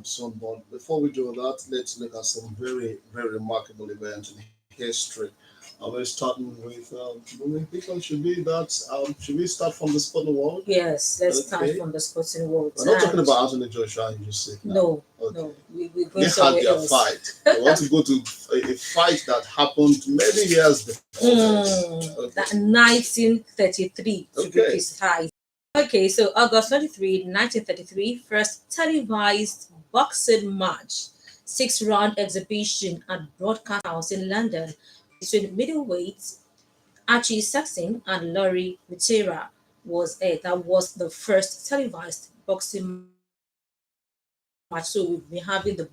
and so on. But before we do that, let's look at some very, very remarkable events in history. We're starting with, I think it should be that, should we start from the sporting world? Yes, let's start Okay. from the sporting world. We're not talking And about Anthony Joshua, you just said now. no, Okay. no, we're They going had somewhere their else. fight. They want to go to a fight that happened many years before. That 1933 to be Okay. precise. Okay, so August 23, 1933, first televised boxing match, six-round exhibition at Broadcast House in London between middleweights Archie Saxon and Laurie Mitera was it. That was the first televised boxing match. So we've been having the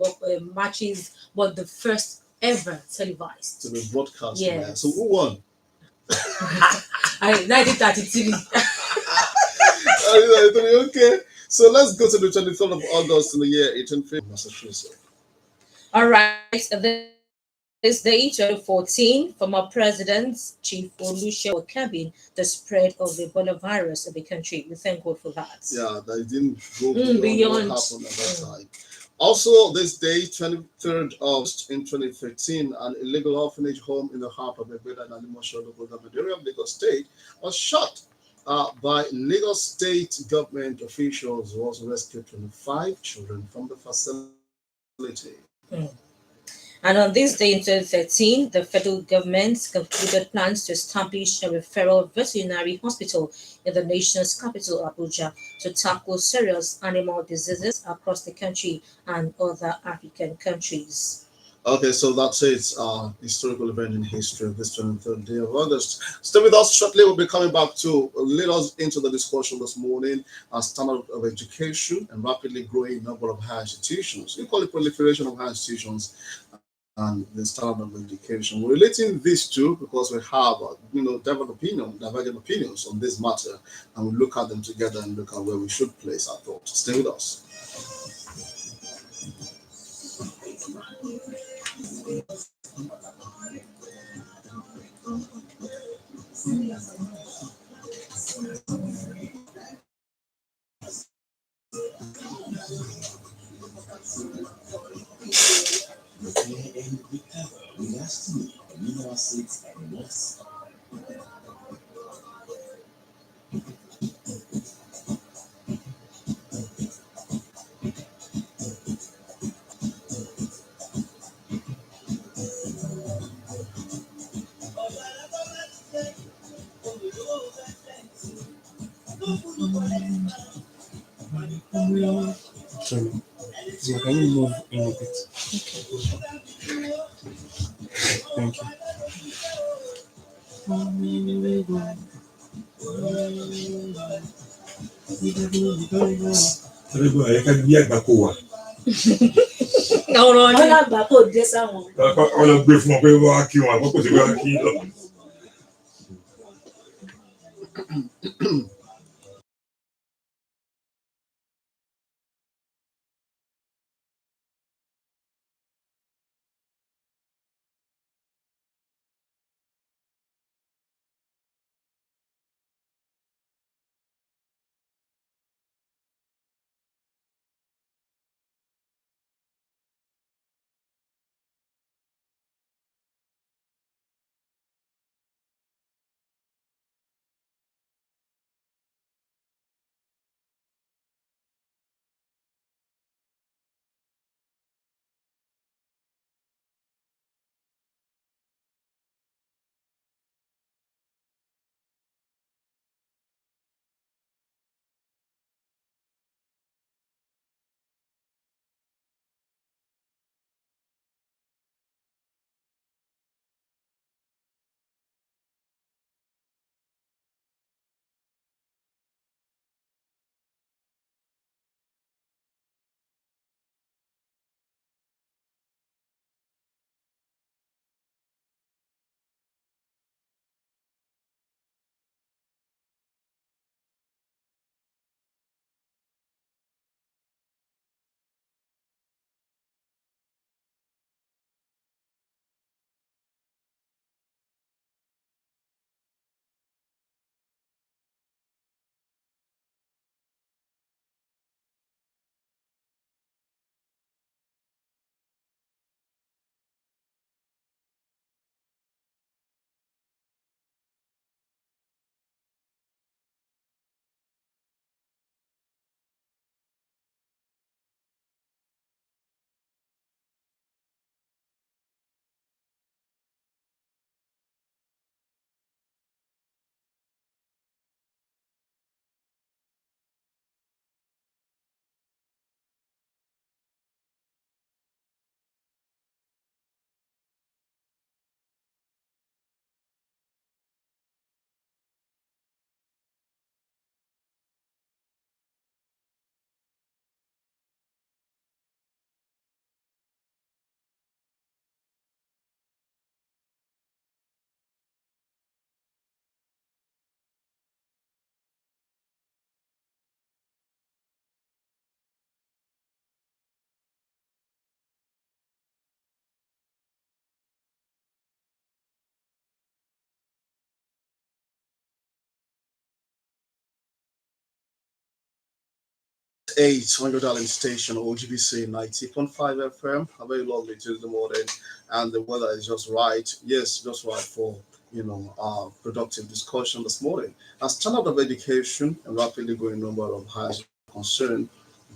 matches, but the first ever televised. To be broadcast. Yes. So who won? 1933. Okay. So let's go to the 23rd of August in the year 1850, Massachusetts. All right, this day, 2014, former President Chief Olusegun Obasanjo the spread of the Ebola virus in the country. We thank God for that. Yeah, that didn't go Beyond. what happened at that time. Also, this day, 23rd August in 2013, an illegal orphanage home in the heart of Egbeda and Alimosho local government area of Lagos State was shut by Lagos State government officials who also rescued 25 children from the facility. Hmm. And on this day in 2013, the federal government concluded plans to establish a referral veterinary hospital in the nation's capital, Abuja, to tackle serious animal diseases across the country and other African countries. Okay, so that's it. Historical event in history of this 23rd day of August. Stay with us shortly. We'll be coming back to lead us into the discussion this morning. Standard of education and rapidly growing number of higher institutions. Equally proliferation of higher institutions and the standard of education. We're relating these two because we have, divergent opinions on this matter, and we look at them together and look at where we should place our thoughts. Stay with us. Sorry. So can you move in a bit? Thank you. Everybody, I can be at Bakoa. Ọ̀rọ̀ ni. Alágbà kò dé sáwọn. Ọlọ gbé fún ọ pé wọ́n á kí wọn àkókò tí wọ́n á kí lọ. 8 on your darling station, OGBC 90.5 FM. A very lovely Tuesday morning, and the weather is just right. Yes, just right for productive discussion this morning. As standard of education and rapidly growing number of hires concerned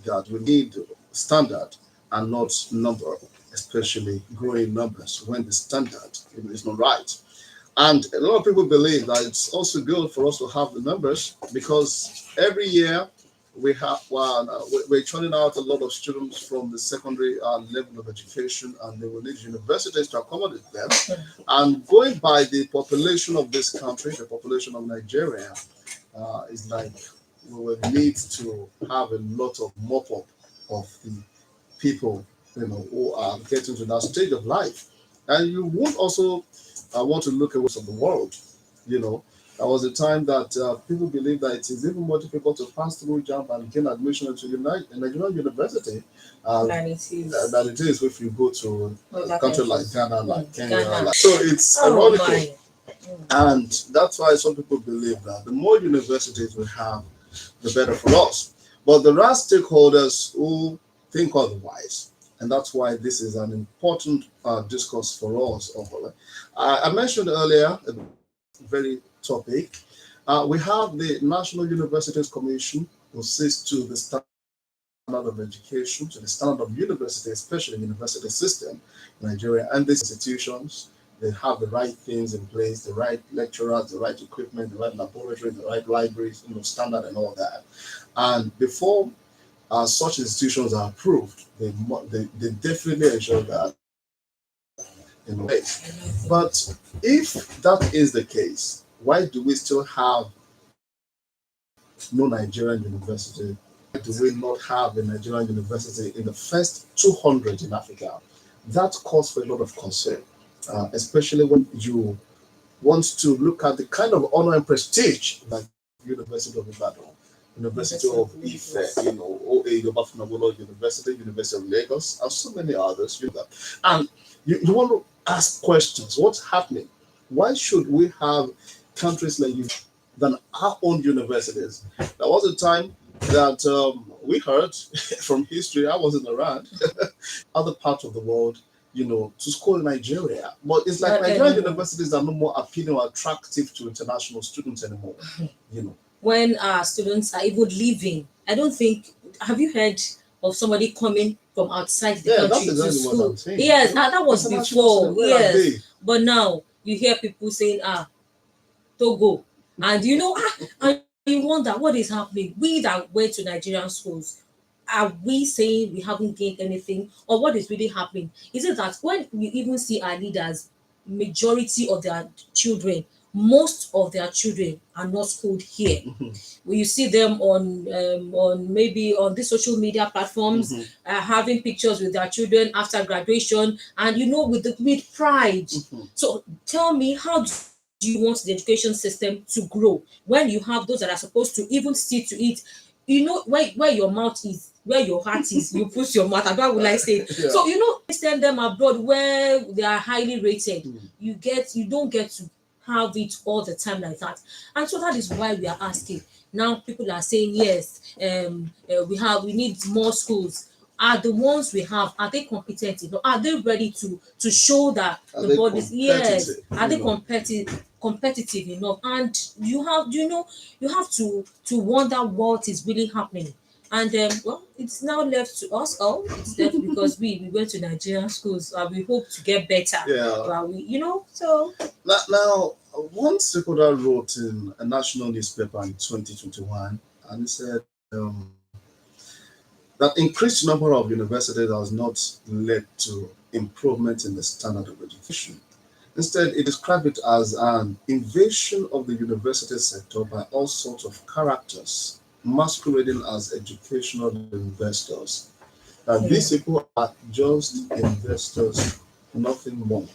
that we need standard and not number, especially growing numbers when the standard is not right. And a lot of people believe that it's also good for us to have the numbers because every year we're churning out a lot of students from the secondary level of education, and they will need universities to accommodate them. And going by the population of this country, the population of Nigeria, is like we will need to have a lot of mop up of the people who are getting to that stage of life. And you won't also want to look at what's of the world. There was a time that people believed that it is even more difficult to pass through jump and gain admission into Nigerian university than it is if you go to a country like Ghana, like Kenya. So it's ironical. And that's why some people believe that the more universities we have, the better for us. But there are stakeholders who think otherwise. And that's why this is an important discourse for us. I mentioned earlier a very topic. We have the National Universities Commission, who sees to the standard of education, to the standard of university, especially university system in Nigeria. And these institutions, they have the right things in place, the right lecturers, the right equipment, the right laboratory, the right libraries, standard and all that. And before such institutions are approved, they definitely ensure that. But if that is the case, why do we still have no Nigerian university? Why do we not have a Nigerian university in the first 200 in Africa? That calls for a lot of concern, especially when you want to look at the kind of honor and prestige that University of Ibadan, University of Ife, OA Yobafunabolo University, University of Lagos, and so many others. And you want to ask questions. What's happening? Why should we have countries like you than our own universities? There was a time that we heard from history. I wasn't around. Other parts of the world, to school in Nigeria. But it's like Nigerian universities are no more appealing or attractive to international students anymore. When students are even leaving, I don't think. Have you heard of somebody coming from outside the country to school? What I'm saying. Yes, that was before. Yes, but now you hear people saying, Togo, and and you wonder what is happening. We that went to Nigerian schools, are we saying we haven't gained anything, or what is really happening? Is it that when we even see our leaders, majority of their children, most of their children are not schooled here. When you see them on maybe on the social media platforms, having pictures with their children after graduation, and with pride. So tell me, how do you want the education system to grow when you have those that are supposed to even see to it? Where your mouth is, where your heart is, you put your mouth. How would I say it? Yeah. So send them abroad where they are highly rated. You don't get to have it all the time like that. And so that is why we are asking. Now people are saying yes, we need more schools. Are the ones we have, are they competent enough? Are they ready to show that the board is are they competitive enough? And you have to wonder what is really happening. And it's now left to us all. It's left because we went to Nigerian schools. We hope to get better. Yeah. So now one stakeholder wrote in a national newspaper in 2021, and he said that increased number of universities has not led to improvement in the standard of education. Instead, it described it as an invasion of the university sector by all sorts of characters masquerading as educational investors. And these people are just investors, nothing more.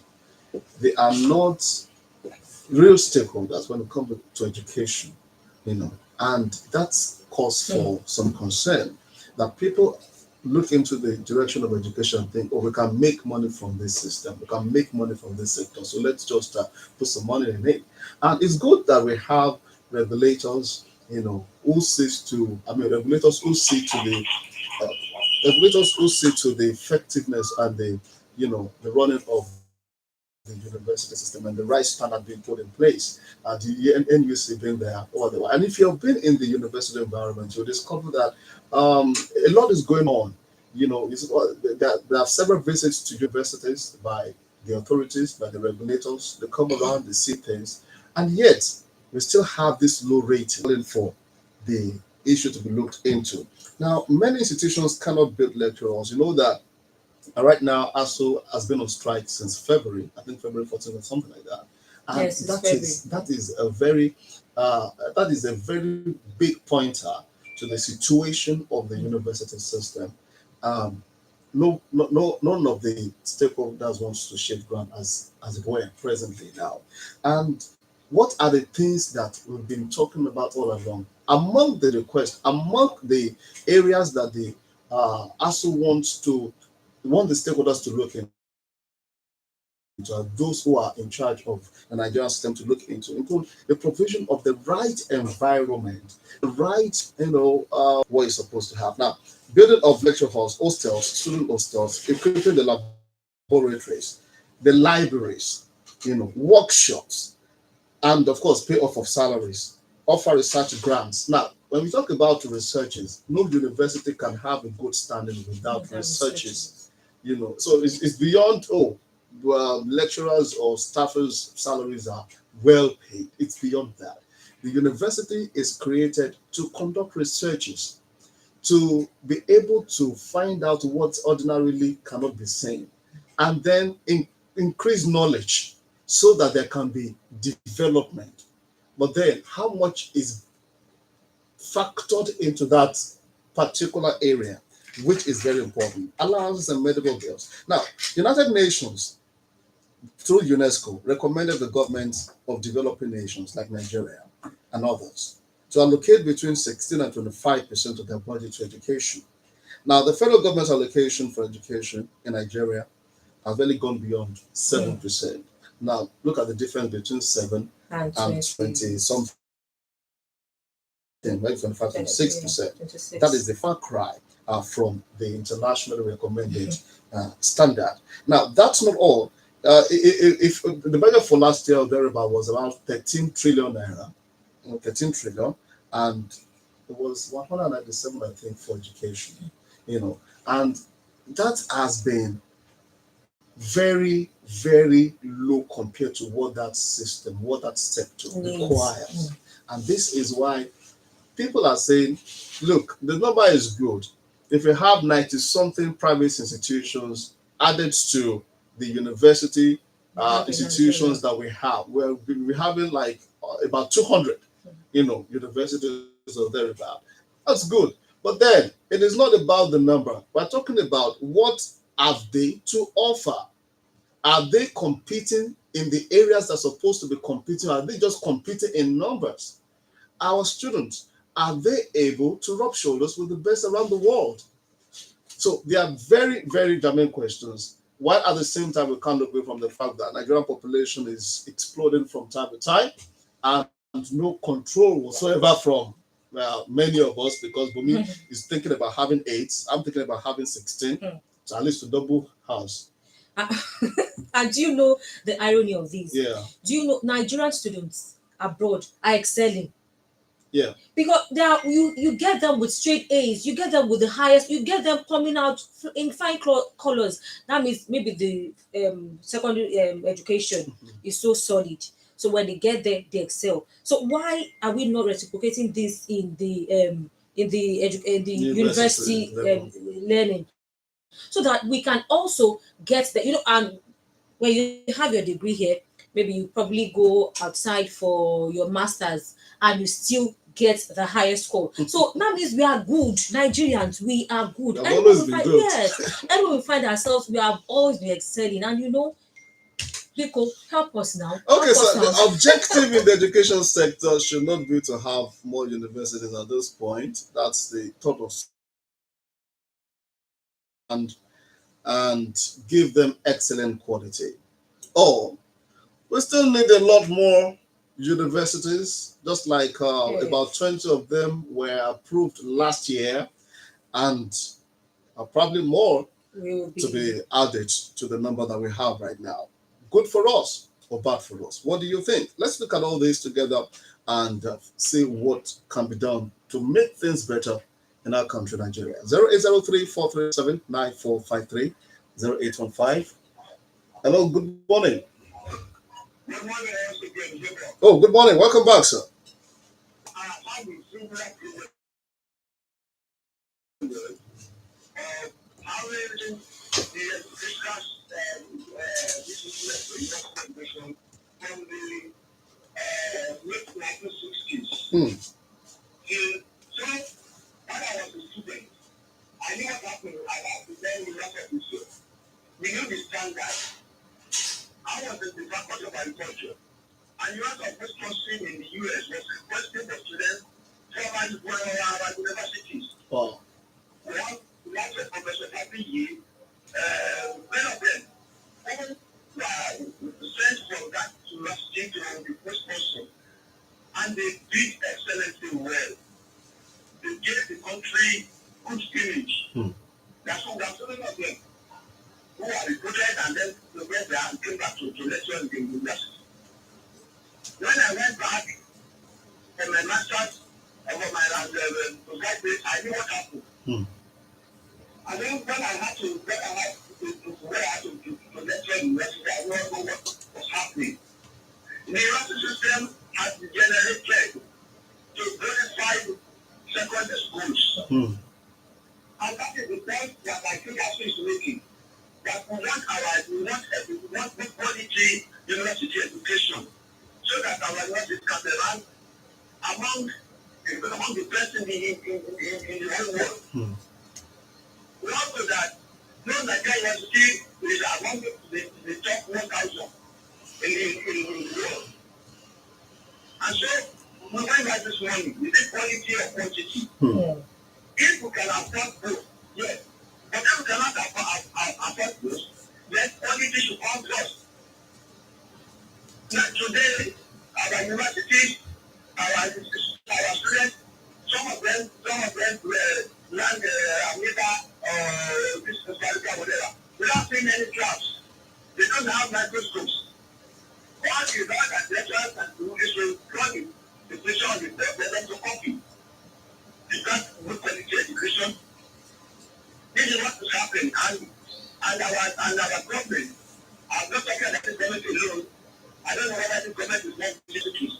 They are not real stakeholders when it comes to education, and that's cause for some concern that people look into the direction of education and think, we can make money from this system, we can make money from this sector, so let's just put some money in it. And it's good that we have regulators, who seeks to, regulators who seek to the uh, regulators who see to the effectiveness and the running of the university system and the right standard being put in place. The NUC being there all the while. And if you've been in the university environment, you'll discover that a lot is going on. There are several visits to universities by the authorities, by the regulators. They come around, they see things, and yet we still have this low rating for the issue to be looked into. Now, many institutions cannot build lecturers. You know that right now, ASU has been on strike since February, I think February 14th or something like that. And Yes, it's February. that is a very big pointer to the situation of the university system. Um, none of the stakeholders wants to shift ground as it were presently now. And what are the things that we've been talking about all along? Among the requests, among the areas that the ASU want the stakeholders to look into, those who are in charge of the Nigerian system to look into, include the provision of the right environment, the right, what you're supposed to have. Now, building of lecture halls, hostels, student hostels, equipping the laboratories, the libraries, workshops, and of course, pay off of salaries, offer research grants. Now, when we talk about researchers, no university can have a good standing without researchers. So it's beyond lecturers or staffers' salaries are well paid. It's beyond that. The university is created to conduct researches, to be able to find out what ordinarily cannot be seen, and then increase knowledge so that there can be development. But then, how much is factored into that particular area, which is very important? Allowances and medical bills. Now, United Nations, through UNESCO, recommended the governments of developing nations like Nigeria and others to allocate between 16 and 25% of their budget to education. Now, the federal government's allocation for education in Nigeria has really gone beyond 7%. Now, look at the difference between 7 and 20 something, maybe 25 to 6%. That is the far cry from the internationally recommended standard. Now, that's not all. If the budget for last year or thereabout was around 13 trillion naira, 13 trillion, and it was 197, I think, for education, and that has been very, very low compared to what that system, what that sector requires. And this is why people are saying, look, the number is good. If you have 90 something private institutions added to the university institutions that we have, we're having like about 200, universities or thereabout. That's good. But then it is not about the number. We're talking about what have they to offer. Are they competing in the areas they're supposed to be competing? Are they just competing in numbers? Our students, are they able to rub shoulders with the best around the world? So they are very, very germane questions. While at the same time, we can't look away from the fact that Nigerian population is exploding from time to time, and no control whatsoever from many of us, because Bumi is thinking about having 8. I'm thinking about having 16, so at least to double house. And do you know the irony of this? Yeah. Do you know Nigerian students abroad are excelling? Yeah. Because they are, you get them with straight A's, you get them with the highest, you get them coming out in fine colors. That means maybe the secondary education is so solid. So when they get there, they excel. So why are we not reciprocating this in the university learning, so that we can also get the and when you have your degree here, maybe you probably go outside for your masters and you still get the highest score. So that means we are good. Nigerians, we are good. I've always been good. Yes. And we find ourselves, we have always been excelling. And Biko, help us now. Okay, so the objective in the education sector should not be to have more universities at this point. That's the thought of, and give them excellent quality. Or we still need a lot more universities, just like Yes. about 20 of them were approved last year, and probably more Will to be. be added to the number that we have right now. Good for us or bad for us? What do you think? Let's look at all this together and see what can be done to make things better in our country, Nigeria. 0803 437 9453 0815. Hello, good morning. Good morning, once again, Jacob. Oh, good morning. Welcome back, sir. I will similar to how we discuss this is information from the late 1960s. So, when I was a student, I knew what happened at the time in last episode. We knew the standard. I was in the faculty of agriculture. And you have to Wisconsin in the US was requesting for students from our universities. Wow. We have lots of professors every year. Many of them all sent from that university to Wisconsin. And they did excellently well. They gave the country good image. That's what I'm telling of them who are recruited and then they went there and came back to lecture in the university. When I went back for my master's and for my postgraduate, I knew what happened. And then when I had to lecture in university, I didn't know what was happening. The university system has degenerated to glorified secondary schools. And that is the point that I think I is making. That we want good quality university education, so that our universities can be ranked among the best in the whole world. We also that no Nigerian university is among the top 1,000 in the world. And so, we find out this morning, is it quality or quantity? If we can afford both, yes. But if we cannot afford both, then quality should come first. Now today, our universities, our students, some of them land America or this whatever, without seeing any class. They don't have microscopes. What is that lecturers can do is to plug in the pressure on the them to copy. Is that good quality education? This is what is happening, and our government. I'm not talking about the government alone. I don't know whether the government is not institutions.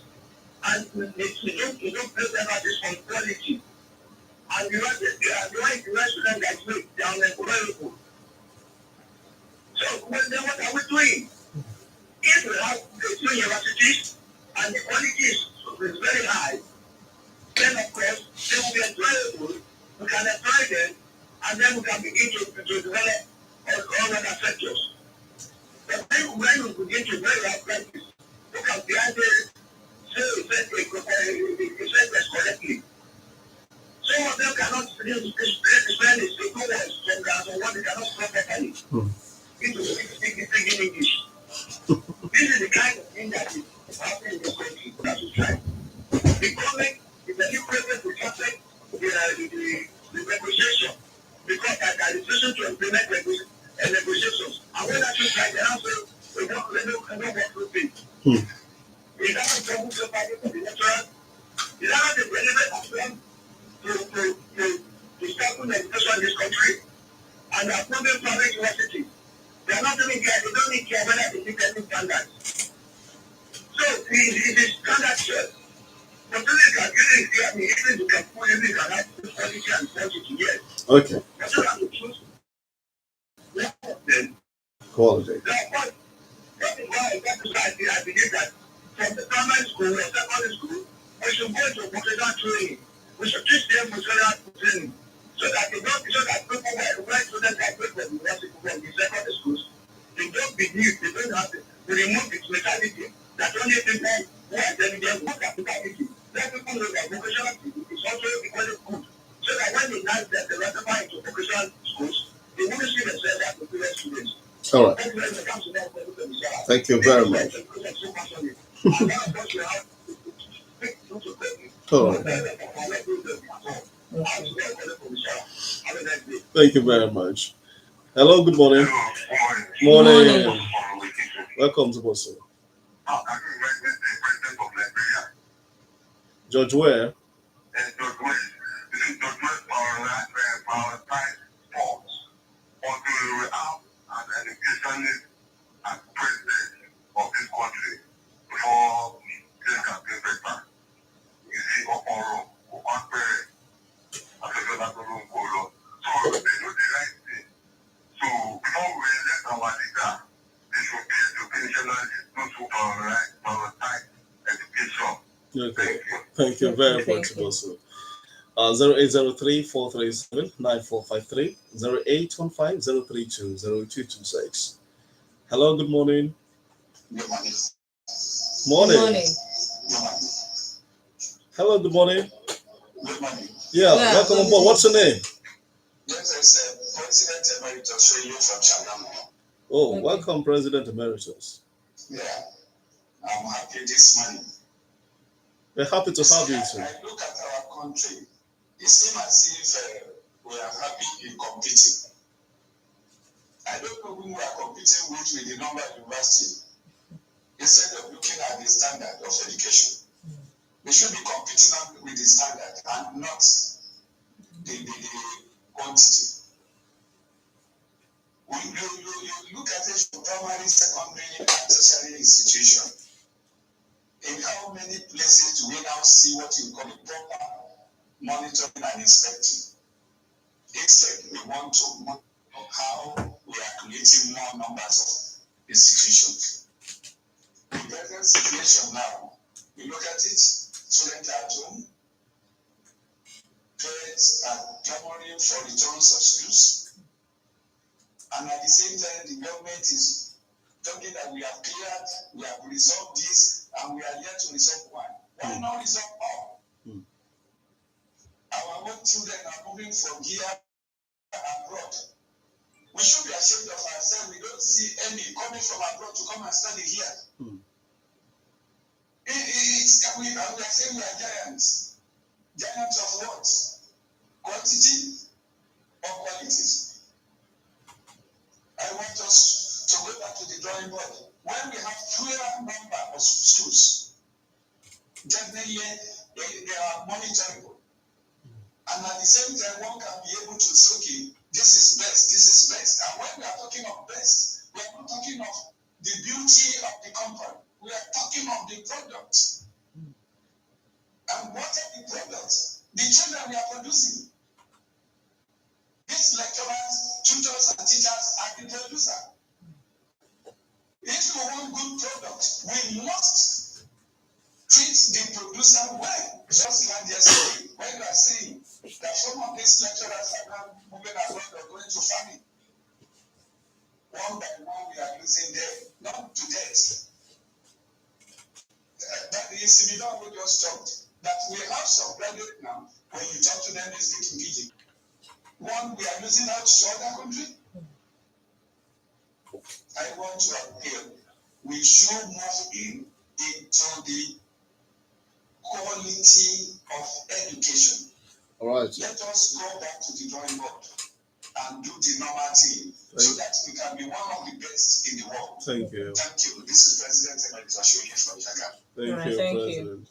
And you don't place emphasis on quality. And you want students graduate, they are unemployable. So then what are we doing? If we have two universities and the quality is very high, then of course they will be employable. We can employ them, and then we can begin to develop all other sectors. But when we begin to develop practice, we can graduate, say it correctly. Some of them cannot spend the school words from what they cannot spell properly. Into speaking English. This is the kind of thing that is happening in this country that we try. The government is a new president to translate the negotiation because there is decision to implement negotiations. And when that is right, they now say we don't work with it. Is that a problem so far for the lecturers? Is that not the relevant of them to start with education in this country? And they are approving private universities. They are not even care, they don't even care whether they meet any standards. So it is standard set. But then they can get it, I mean, even you can put it, you can have quality and quantity, yes. Okay. But you have to choose one of them. Quality. That is why I believe that from the primary school or secondary school, we should go to vocational training. We should teach them vocational training. So that they don't, so that people when students graduate from university from the secondary schools, they don't believe, they don't have to remove this mentality that only people who are intelligent work at capacity. Let people know that vocational is also equally good. So that when they now get the ratify into vocational schools, they won't see themselves as the students. All right. Thank you very much. All right. Okay. Okay. Thank you very much. Hello, good morning. Morning. Morning. Welcome to Bosso. George Ware. Okay. Thank you very Okay, much, thank you. Bosso. 0803 437 9453 0815 032 0226. Hello, good morning. Good Morning. morning. Hello, good morning. Good morning. Yeah, Yeah, welcome good on board. What's your morning. name? This is President Emeritus Shirley from Shagamu. Oh, Okay. welcome, President Emeritus. Yeah, I'm happy this morning. We're happy to have you too. I look at our country, it seems as if we are happy in competing. I don't know whom we are competing with the number of university, instead of looking at the standard of education. We should be competing with the standard and not the quantity. You look at it from primary, secondary, and tertiary institution. In how many places do we now see what you call proper monitoring and inspecting? Except we want to know how we are creating more numbers of institutions. The present situation now, you look at it, students at home, parents are clamoring for returns of schools, and at the same time, the government is talking that we have cleared, we have resolved this, and we are yet to resolve one. Why not resolve all? Our own children are moving from here abroad. We should be ashamed of ourselves. We don't see any coming from abroad to come and study here. We are saying we are giants. Giants of what? Quantity or qualities? I want us to go back to the drawing board. When we have fewer number of schools, definitely they are monitorable. And at the same time, one can be able to say, okay, this is best, this is best. And when we are talking of best, we are not talking of the beauty of the compound. We are talking of the product. And what are the products? The children we are producing. These lecturers, tutors, and teachers are the producer. If we want good product, we must treat the producer well. Just like yesterday, when you are saying that some of these lecturers are now moving abroad or going to farming. One by one, we are losing them, not to death. That the ECB will just talked that we have some graduate now. When you talk to them, they speak in Pidgin. One, we are losing out to other country. I want to appeal. We should move into the quality of education. All right. Let us go back to the drawing board and do the normal thing so that we can be one of the best in the world. Thank you. Thank you. This is President Emeritus Ashoye from Shagamu. Thank All right, you, thank you. President.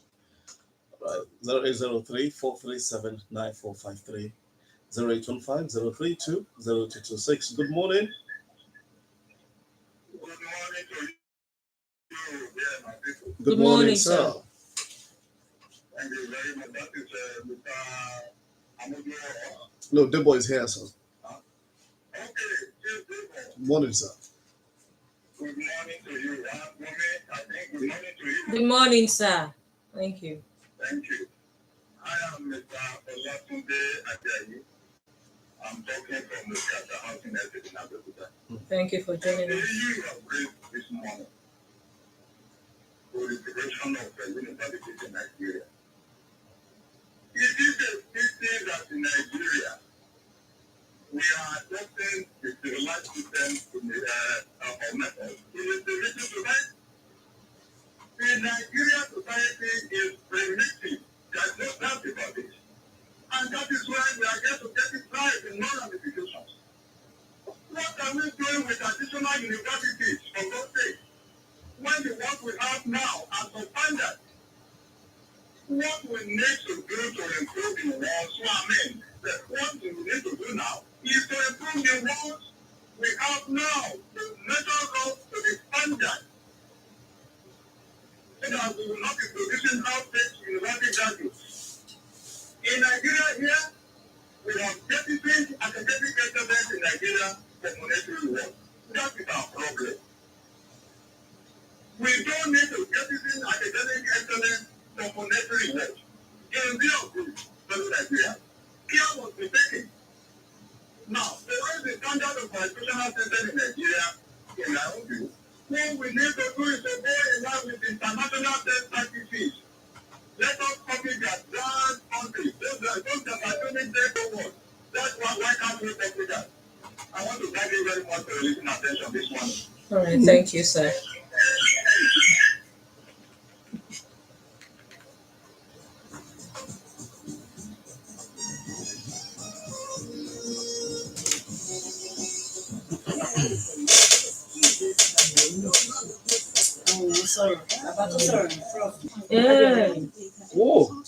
Right. 0803 437 9453 0815 032 0226. Good morning. Good morning to you. Yeah, my people. Good morning, morning, sir. sir. Thank you very much. That is Mr. Amudio. No, Debo is here, sir. Okay, Debo. Morning, sir. Good morning to you. Mommy, I think good morning to you. Good morning, sir. Thank you. Thank you. I am Mr. Olatunde Ajayi. I'm talking from the Kata Housing Estate in Abeokuta. Thank you for joining The us. issue you have raised this morning for the creation of universities in Nigeria. It is a pity that in Nigeria we are adopting the civilized system in the method. It is the reason to that the Nigerian society is primitive. There's no doubt about it. And that is why we are here to get it right in all ramifications. What are we doing with additional universities, for God's sake, when the work we have now are substandard? What we need to do to improve the walls, what we need to do now is to improve the walls we have now to measure up to the standard so that we will not be producing outdated university graduates. In Nigeria here, we have deficient academic excellence in Nigeria for monetary work. That is our problem. We don't need to deficient academic excellence for monetary work. In view of this, Nigeria, care must be taken. Now, the way the standard of our educational system in Nigeria, in our own view, what we need to do is to go in line with international best practices. Let us copy their grand countries. Those that are doing their forward. That's why can't we copy that? I want to thank you very much for your listening attention this morning. All right, thank you, sir. Yeah. Oh,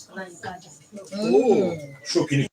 Mm. shocking.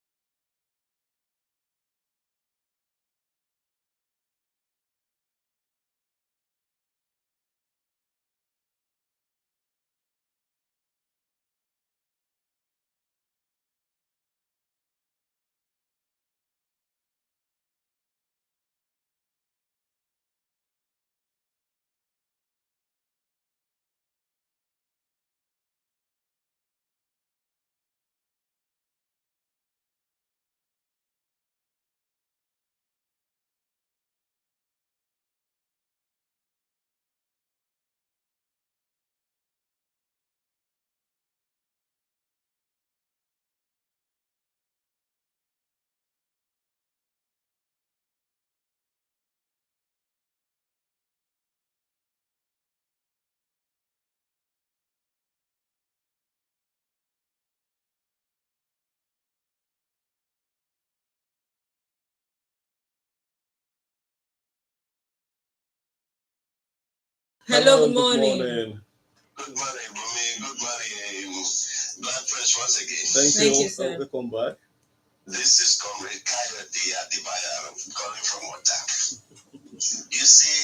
Hello, good Good morning. Good morning, Bumi. Good morning, Black Fresh once again. Thank you, sir. Welcome back. This is Comrade Kayode Adibaya calling from Water. You see,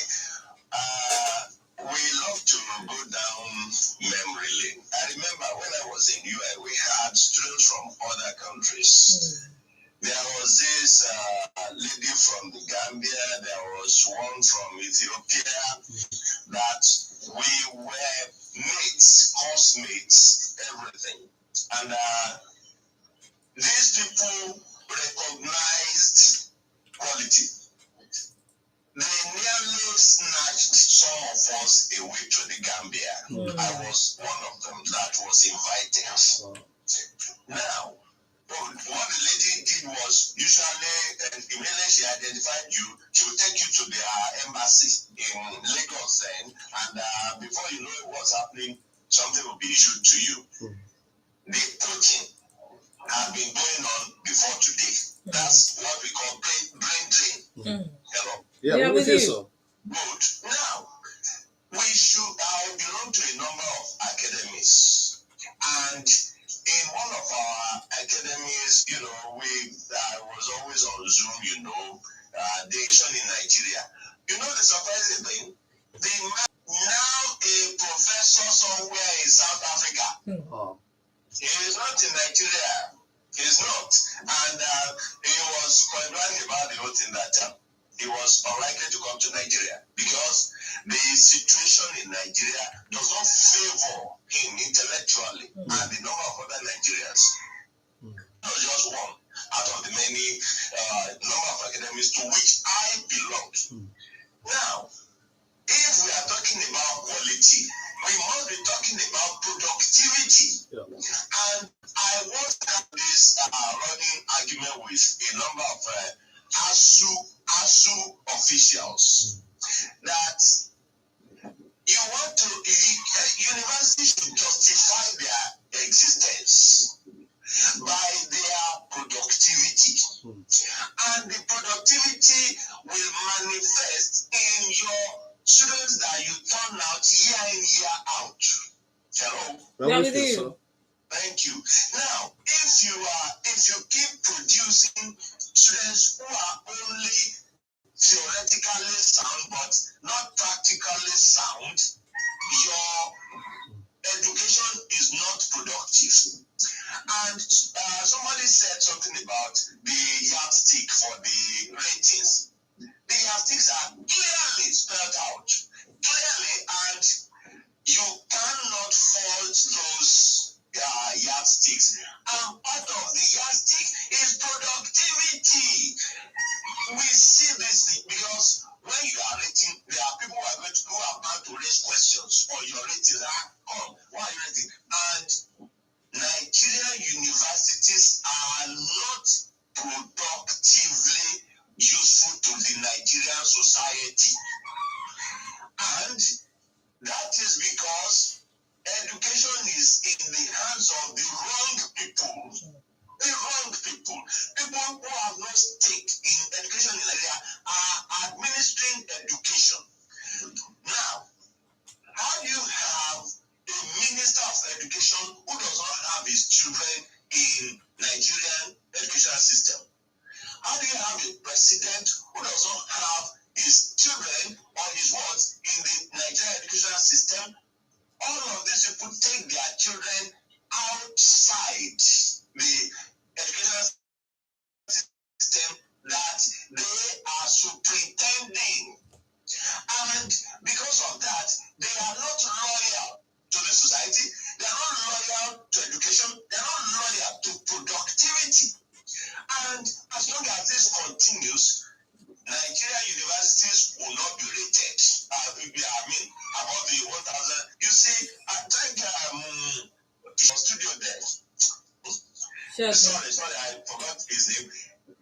we love to go down memory lane. I remember when I was in UI, we had students from other countries. There was this lady from the Gambia, there was one from Ethiopia, that we were mates, housemates, everything. And these people recognized quality. They nearly snatched some of us away to the Gambia. I was one of them that was invited. Now, what the lady did was usually, immediately she identified you, she would take you to their embassy in Lagos then, and before you know what's happening, something will be issued to you. The coaching had been going on before today. That's what we call brain drain. Hello? Yeah, with you, you. sir. Good. Now, I belong to a number of academies, and in one of our academies, I was always on Zoom, the action in Nigeria. You know the surprising thing? The man now a professor somewhere in South Africa. Oh. He is not in Nigeria. He's not. And he was complaining about the whole thing that he was unlikely to come to Nigeria because the situation in Nigeria does not favor him intellectually and the number of other Nigerians. That was just one out of the many number of academies to which I belong. Now, if we are talking about quality, we must be talking about productivity. Yeah. And I once had this running argument with a number of ASU officials that universities should justify their existence. by their productivity. And the productivity will manifest in your students that you turn out year in, year out. Hello? Well, with you, sir. Thank you. Now, if you keep producing students who are only theoretically sound but not practically sound, your education is not productive. And somebody said something about the yardstick for the ratings. The yardsticks are clearly spelled out, clearly, and you cannot fault those yardsticks. And part of the yardstick is productivity. We see this thing because when you are rating, there are people who are about to raise questions on your ratings. Come, why are you rating? And Nigerian universities are not productively useful to the Nigerian society. And that is because education is in the hands of the wrong people. The wrong people. People who have no stake in education in Nigeria are administering education. Now, how do you have a minister of education who does not have his children in Nigerian educational system? How do you have a president who does not have his children or his wards in the Nigerian educational system? All of these people take their children outside the educational system that they are superintending. And because of that, they are not loyal to the society, they are not loyal to education, they are not loyal to productivity. And as long as this continues, Nigerian universities will not be rated. Above the 1,000. You see, I think your studio there. Sure. Sorry, I forgot his name.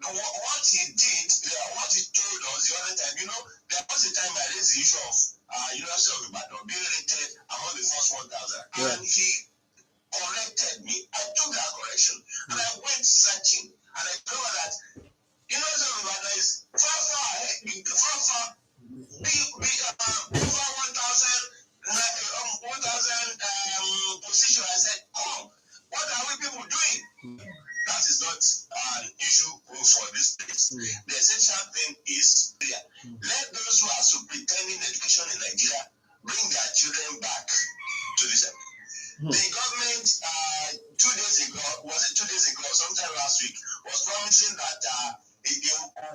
What he did, what he told us the other time, there was a time I raised the issue of University of Ibadan being rated among the first 1,000. And he corrected me. I took that correction and I went searching and I discovered that University of Ibadan is far ahead, over 1,000 position. I said, what are we people doing? That is not an issue for this place. The essential thing is clear. Let those who are superintending education in Nigeria bring their children back to this. The government, 2 days ago, sometime last week, was promising that it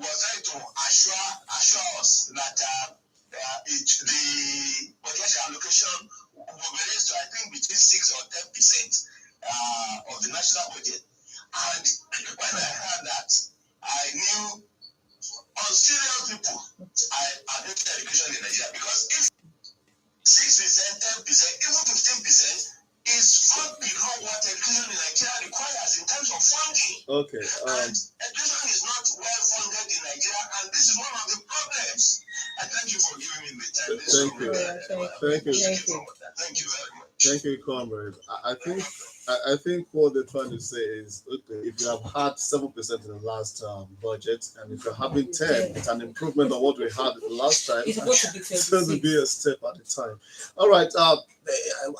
was trying to assure us that the potential allocation will be raised to, I think, between 6 or 10% of the national budget. And when I heard that, I knew on serious people are doing education in Nigeria, because if 6%, 10%, even 15% is far below what education in Nigeria requires in terms of funding. Okay. And education is not well funded in Nigeria, and this is one of the problems. I thank you for giving me the time. Thank you. Thank you very much. Thank you, comrade. I think what they're trying to say is, okay, if you have had 7% in the last budget, and if you're having 10, it's an improvement on what we had the last time. It's supposed to be It's going to be a step at a time. All right,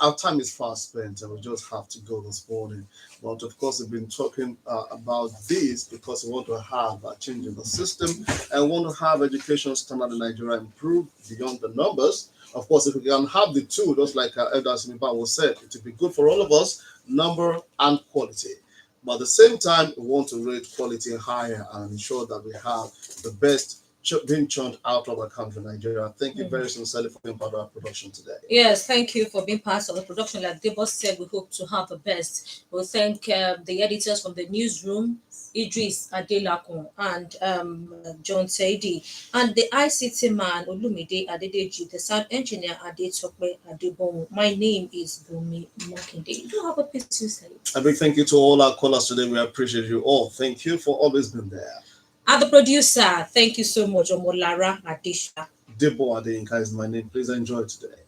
our time is fast spent, and we just have to go this morning. But of course, we've been talking about this because we want to have a change in the system and want to have education standard in Nigeria improve beyond the numbers. Of course, if we can have the two, just like Elder Simibawo said, it would be good for all of us, number and quality. But at the same time, we want to rate quality higher and ensure that we have the best being churned out of our country, Nigeria. Thank you very sincerely for being part of our production today. Yes, thank you for being part of the production. Like Debo said, we hope to have the best. We'll thank the editors from the newsroom, Idris Adelakun and John Saidi, and the ICT man, Olumide Adedeji, the sound engineer, Adetope Adebomu. My name is Bumi Makinde. You have a piece to say. A big thank you to all our callers today. We appreciate you all. Thank you for always being there. And the producer, thank you so much, Omolara Adesha. Debo Adeyinka is my name. Please enjoy today.